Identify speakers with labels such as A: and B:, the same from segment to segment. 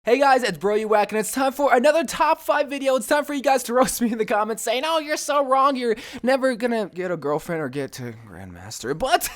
A: Hey guys, it's Bro You Whack, and it's time for another top 5 video. It's time for you guys to roast me in the comments saying, oh, you're so wrong, you're never gonna get a girlfriend or get to Grandmaster. But,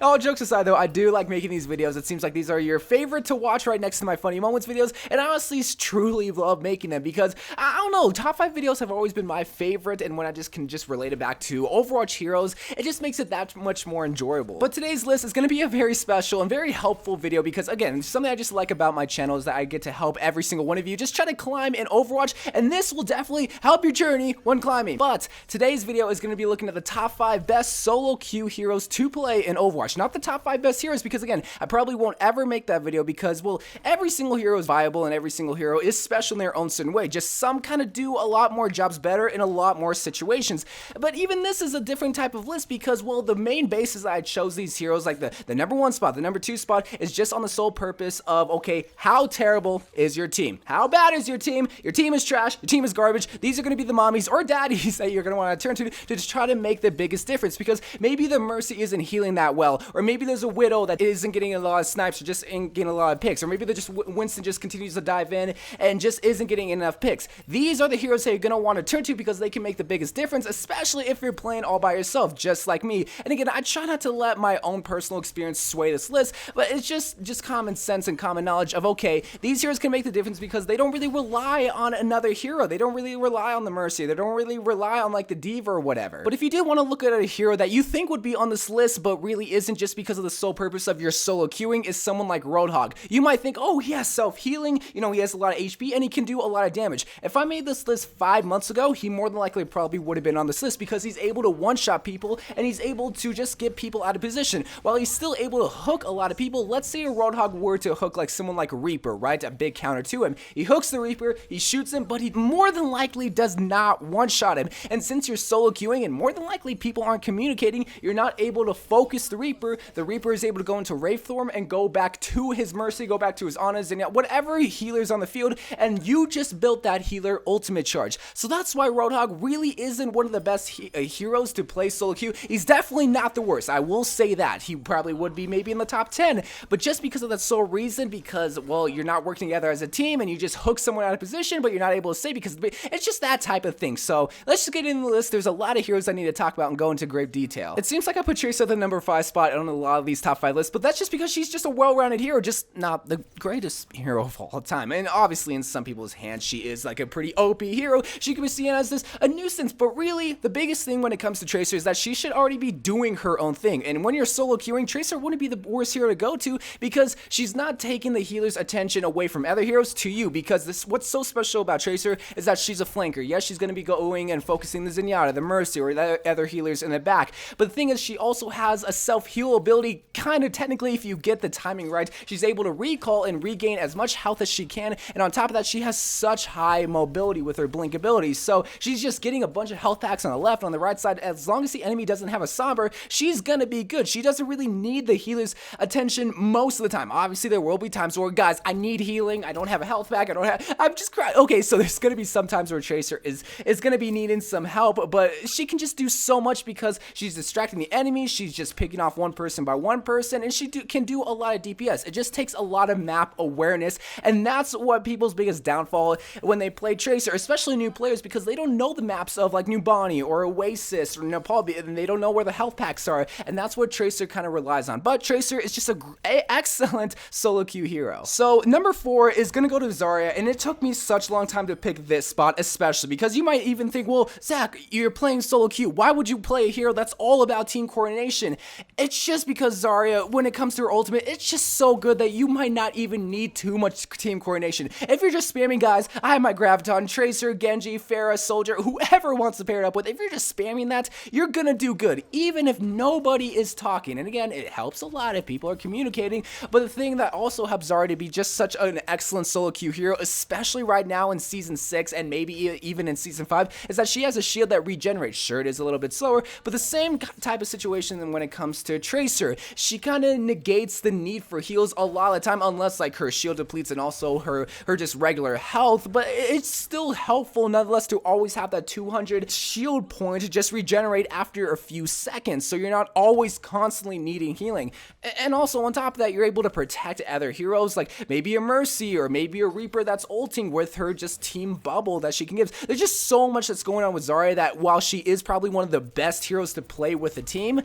A: all jokes aside though, I do like making these videos. It seems like these are your favorite to watch right next to my Funny Moments videos, and I honestly truly love making them because, I don't know, top 5 videos have always been my favorite, and when I can relate it back to Overwatch heroes, it just makes it that much more enjoyable. But today's list is gonna be a very special and very helpful video because, again, something I just like about my channel is that I get to help every single one of you just try to climb in Overwatch, and this will definitely help your journey when climbing. But today's video is going to be looking at the top 5 best solo queue heroes to play in Overwatch. Not the top 5 best heroes, because again, I probably won't ever make that video because, well, every single hero is viable and every single hero is special in their own certain way. Just some kind of do a lot more jobs better in a lot more situations. But even this is a different type of list because, well, the main basis that I chose these heroes, like the number 1 spot, the number 2 spot, is just on the sole purpose of, okay, how terrible is your team? How bad is your team? Your team is trash. Your team is garbage. These are going to be the mommies or daddies that you're going to want to turn to just try to make the biggest difference, because maybe the Mercy isn't healing that well, or maybe there's a Widow that isn't getting a lot of snipes or just ain't getting a lot of picks, or maybe they're just Winston just continues to dive in and just isn't getting enough picks. These are the heroes that you're going to want to turn to because they can make the biggest difference, especially if you're playing all by yourself, just like me. And again, I try not to let my own personal experience sway this list, but it's just common sense and common knowledge of, okay, these heroes can make the difference because they don't really rely on another hero. They don't really rely on the Mercy. They don't really rely on like the Diva or whatever. But if you did want to look at a hero that you think would be on this list but really isn't, just because of the sole purpose of your solo queuing, is someone like Roadhog. You might think, oh, he has self-healing, you know, he has a lot of HP and he can do a lot of damage. If I made this list 5 months ago, he more than likely probably would have been on this list because he's able to one-shot people and he's able to just get people out of position while he's still able to hook a lot of people. Let's say a Roadhog were to hook like someone like Reaper, right? A big counter to him. He hooks the Reaper, he shoots him, but he more than likely does not one-shot him. And since you're solo queuing and more than likely people aren't communicating, you're not able to focus the Reaper. The Reaper is able to go into Wraith form and go back to his Mercy, go back to his Ana, Zenyatta, whatever healer's on the field, and you just built that healer ultimate charge. So that's why Roadhog really isn't one of the best heroes to play solo queue. He's definitely not the worst. I will say that. He probably would be maybe in the top 10, but just because of that sole reason, because, well, you're not working together as a team and you just hook someone out of position, but you're not able to stay because it's just that type of thing. So let's just get into the list. There's a lot of heroes I need to talk about and go into great detail. It seems like I put Tracer at the number 5 spot on a lot of these top 5 lists, but that's just because she's just a well-rounded hero, just not the greatest hero of all time. And obviously in some people's hands, she is like a pretty OP hero. She can be seen as a nuisance, but really the biggest thing when it comes to Tracer is that she should already be doing her own thing. And when you're solo queuing, Tracer wouldn't be the worst hero to go to because she's not taking the healer's attention away from other heroes to you, because what's so special about Tracer is that she's a flanker. Yes, she's going to be going and focusing the Zenyatta, the Mercy, or the other healers in the back. But the thing is, she also has a self-heal ability, kind of technically, if you get the timing right. She's able to recall and regain as much health as she can, and on top of that, she has such high mobility with her blink abilities. So she's just getting a bunch of health packs on the left, on the right side. As long as the enemy doesn't have a Somber, she's going to be good. She doesn't really need the healer's attention most of the time. Obviously, there will be times where, guys, I need healing, I don't have a health pack, I'm just crying. Okay, so there's going to be some times where Tracer is going to be needing some help, but she can just do so much because she's distracting the enemy, she's just picking off one person by one person, and she can do a lot of DPS. It just takes a lot of map awareness, and that's what people's biggest downfall when they play Tracer, especially new players, because they don't know the maps of like New Bonnie or Oasis or Nepal, and they don't know where the health packs are, and that's what Tracer kind of relies on. But Tracer is just an excellent solo queue hero. So number 4 is going to go to ZARYA, and it took me such a long time to pick this spot, especially because you might even think, well, Zach, you're playing solo queue. Why would you play a hero that's all about team coordination? It's just because ZARYA, when it comes to her ultimate, it's just so good that you might not even need too much team coordination. If you're just spamming, guys, I have my Graviton, Tracer, Genji, Pharah, Soldier, whoever wants to pair it up with, if you're just spamming that, you're gonna do good, even if nobody is talking. And again, it helps a lot if people are communicating, but the thing that also helps ZARYA to be just such an excellent solo queue hero, especially right now in Season 6 and maybe even in Season 5, is that she has a shield that regenerates. Sure, it is a little bit slower, but the same type of situation than when it comes to Tracer. She kind of negates the need for heals a lot of the time, unless like her shield depletes and also her just regular health, but it's still helpful nonetheless to always have that 200 shield point just regenerate after a few seconds, so you're not always constantly needing healing. And also on top of that, you're able to protect other heroes, like maybe a Mercy Mercy or maybe a Reaper that's ulting with her just team bubble that she can give. There's just so much that's going on with ZARYA that while she is probably one of the best heroes to play with a team,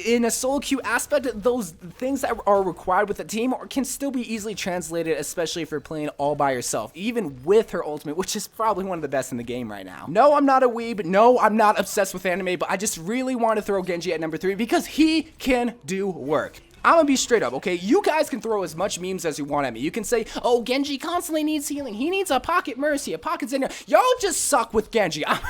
A: in a solo queue aspect, those things that are required with a team can still be easily translated, especially if you're playing all by yourself, even with her ultimate, which is probably one of the best in the game right now. No, I'm not a weeb. No, I'm not obsessed with anime, but I just really want to throw Genji at number 3 because he can do work. I'm gonna be straight up, okay? You guys can throw as much memes as you want at me. You can say, oh, Genji constantly needs healing. He needs a pocket Mercy, a pocket Zen. Y'all just suck with Genji. I'm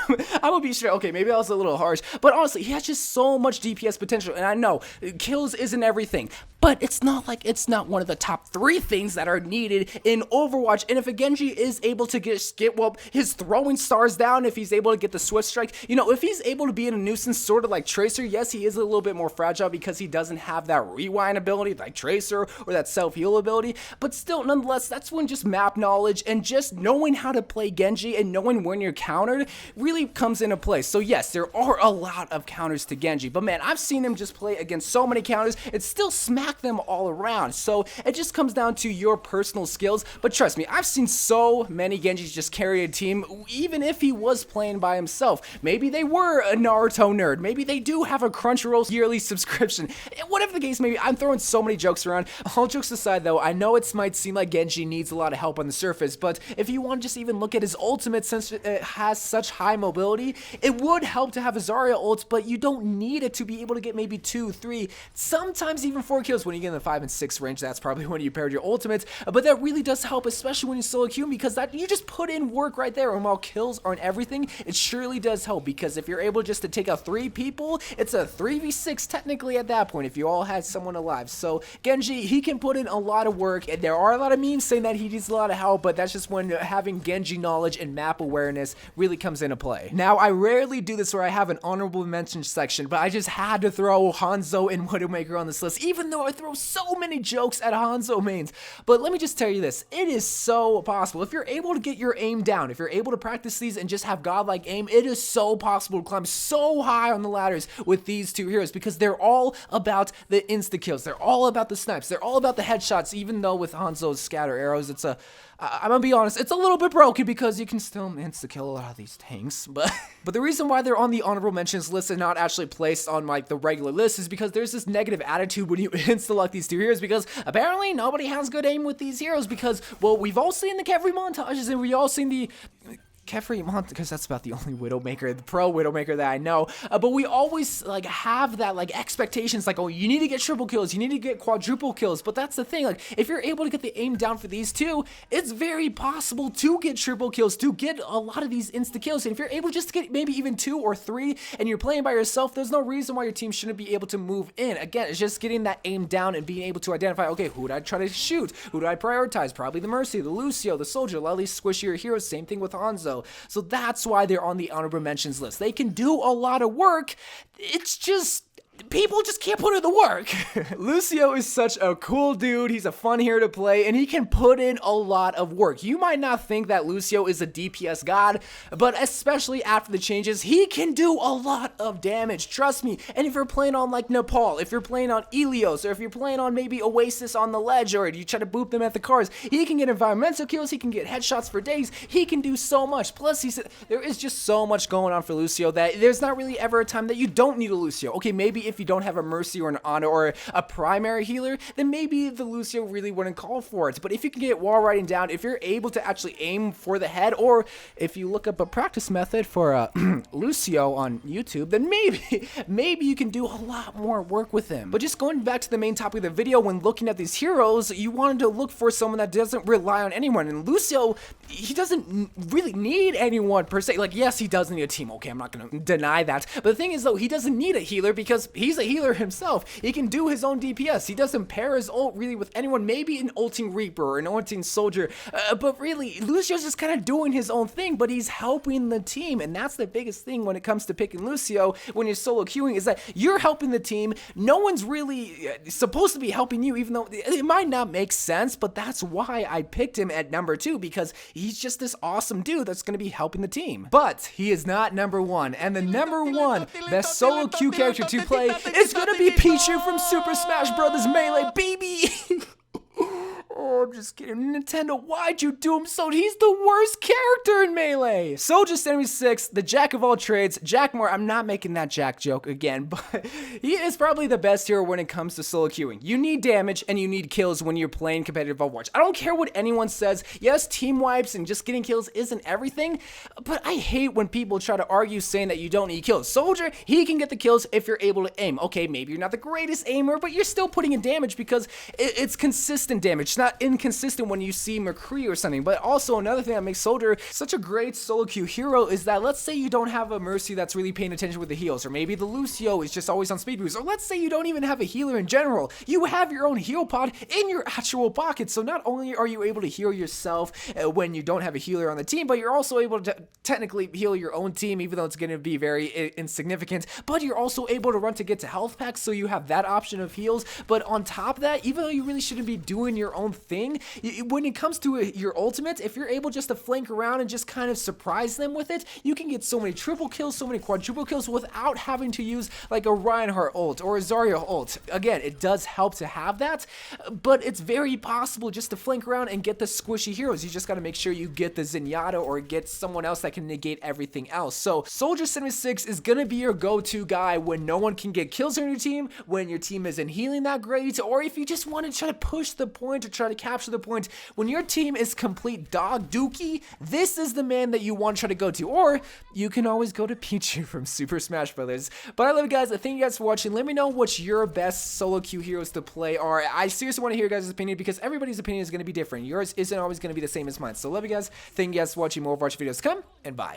A: gonna be straight. Okay, maybe that was a little harsh, but honestly, he has just so much DPS potential. And I know kills isn't everything, but it's not like it's not one of the top 3 things that are needed in Overwatch. And if a Genji is able to get well, his throwing stars down, if he's able to get the Swift Strike, you know, if he's able to be in a nuisance sort of like Tracer, yes, he is a little bit more fragile because he doesn't have that rewind ability like Tracer or that self-heal ability, but still, nonetheless, that's when just map knowledge and just knowing how to play Genji and knowing when you're countered really comes into play. So yes, there are a lot of counters to Genji, but man, I've seen him just play against so many counters and still smack them all around. So it just comes down to your personal skills, but trust me, I've seen so many Genjis just carry a team even if he was playing by himself. Maybe they were a Naruto nerd, maybe they do have a Crunchyroll yearly subscription, whatever the case may be. I'm throwing so many jokes around. All jokes aside though, I know it might seem like Genji needs a lot of help on the surface, but if you want to just even look at his ultimate, since it has such high mobility, it would help to have a Zarya ult, but you don't need it to be able to get maybe 2, 3, sometimes even 4 kills when you get in the 5 and 6 range. That's probably when you paired your ultimates, but that really does help, especially when you solo queue, because that you just put in work right there. And while kills aren't everything, it surely does help, because if you're able just to take out 3 people, it's a 3v6 technically at that point if you all had someone alive. So Genji, he can put in a lot of work, and there are a lot of memes saying that he needs a lot of help, but that's just when having Genji knowledge and map awareness really comes into play. Now, I rarely do this where I have an honorable mention section, but I just had to throw HANZO and WIDOWMAKER on this list, even though I throw so many jokes at HANZO mains. But let me just tell you this, it is so possible. If you're able to get your aim down, if you're able to practice these and just have godlike aim, it is so possible to climb so high on the ladders with these 2 heroes, because they're all about the insta-kills, they're all about the snipes, they're all about the headshots, even though with HANZO's scatter arrows, I'm gonna be honest, it's a little bit broken because you can still insta-kill a lot of these tanks, but the reason why they're on the honorable mentions list and not actually placed on like the regular list is because there's this negative attitude when you insta-lock these 2 heroes, because apparently nobody has good aim with these heroes, because, well, we've all seen the Kevri montages and we've all seen the Kefri Month, because that's about the only Widowmaker, the pro Widowmaker that I know, but we always like have that like expectations, like, oh, you need to get triple kills, you need to get quadruple kills. But that's the thing, like, if you're able to get the aim down for these 2, it's very possible to get triple kills, to get a lot of these insta kills. And if you're able just to get maybe even 2 or 3 and you're playing by yourself, there's no reason why your team shouldn't be able to move in. Again, it's just getting that aim down and being able to identify, okay, who do I try to shoot, who do I prioritize? Probably the Mercy, the Lucio, the Soldier, a lot of these squishier heroes. Same thing with HANZO. So that's why they're on the honorable mentions list. They can do a lot of work. It's just people just can't put in the work. Lucio is such a cool dude. He's a fun hero to play, and he can put in a lot of work. You might not think that Lucio is a DPS god, but especially after the changes, he can do a lot of damage. Trust me. And if you're playing on like Nepal, if you're playing on Ilios, or if you're playing on maybe Oasis on the ledge, or you try to boop them at the cars, he can get environmental kills. He can get headshots for days. He can do so much. Plus, there is just so much going on for Lucio that there's not really ever a time that you don't need a Lucio. Okay, maybe if you don't have a Mercy or an Ana or a primary healer, then maybe the Lucio really wouldn't call for it. But if you can get wall riding down, if you're able to actually aim for the head, or if you look up a practice method for Lucio on YouTube, then maybe you can do a lot more work with him. But just going back to the main topic of the video, when looking at these heroes, you wanted to look for someone that doesn't rely on anyone. And Lucio, he doesn't really need anyone per se. Like, yes, he does need a team. Okay, I'm not going to deny that. But the thing is, though, he doesn't need a healer because he's a healer himself. He can do his own DPS. He doesn't pair his ult really with anyone, maybe an ulting Reaper or an ulting Soldier, but really, Lucio's just kind of doing his own thing, but he's helping the team, and that's the biggest thing when it comes to picking Lucio when you're solo queuing, is that you're helping the team. No one's really supposed to be helping you, even though it might not make sense, but that's why I picked him at number 2, because he's just this awesome dude that's going to be helping the team. But he is not number 1, and the number 1 best solo queue character to play is gonna be Pichu from Super Smash Bros. Melee, baby! Oh, I'm just kidding. Nintendo, why'd you do him so? He's the worst character in Melee. Soldier 76, the jack of all trades. Jack Moore, I'm not making that Jack joke again, but he is probably the best hero when it comes to solo queuing. You need damage and you need kills when you're playing competitive Overwatch. I don't care what anyone says. Yes, team wipes and just getting kills isn't everything, but I hate when people try to argue saying that you don't need kills. Soldier, he can get the kills if you're able to aim. Okay, maybe you're not the greatest aimer, but you're still putting in damage because it's consistent damage. It's not inconsistent when you see McCree or something. But also another thing that makes Soldier such a great solo queue hero is that let's say you don't have a Mercy that's really paying attention with the heals, or maybe the Lucio is just always on speed boost, or let's say you don't even have a healer in general. You have your own heal pod in your actual pocket, so not only are you able to heal yourself when you don't have a healer on the team, but you're also able to technically heal your own team, even though it's going to be very insignificant, but you're also able to run to get to health packs, so you have that option of heals. But on top of that, even though you really shouldn't be doing your own thing, when it comes to your ultimate, if you're able just to flank around and just kind of surprise them with it, you can get so many triple kills, so many quadruple kills without having to use like a Reinhardt ult or a Zarya ult. Again, it does help to have that, but it's very possible just to flank around and get the squishy heroes. You just got to make sure you get the Zenyatta or get someone else that can negate everything else. So Soldier 76 is going to be your go-to guy when no one can get kills on your team, when your team isn't healing that great, or if you just want to try to push the point or try to capture the point. When your team is complete dog dookie, this is the man that you want to try to go to. Or you can always go to Pichu from Super Smash Brothers. But I love you guys. Thank you guys for watching. Let me know what your best solo queue heroes to play are. I seriously want to hear your guys' opinion because everybody's opinion is going to be different. Yours isn't always going to be the same as mine. So love you guys. Thank you guys for watching. More Overwatch videos come, and bye.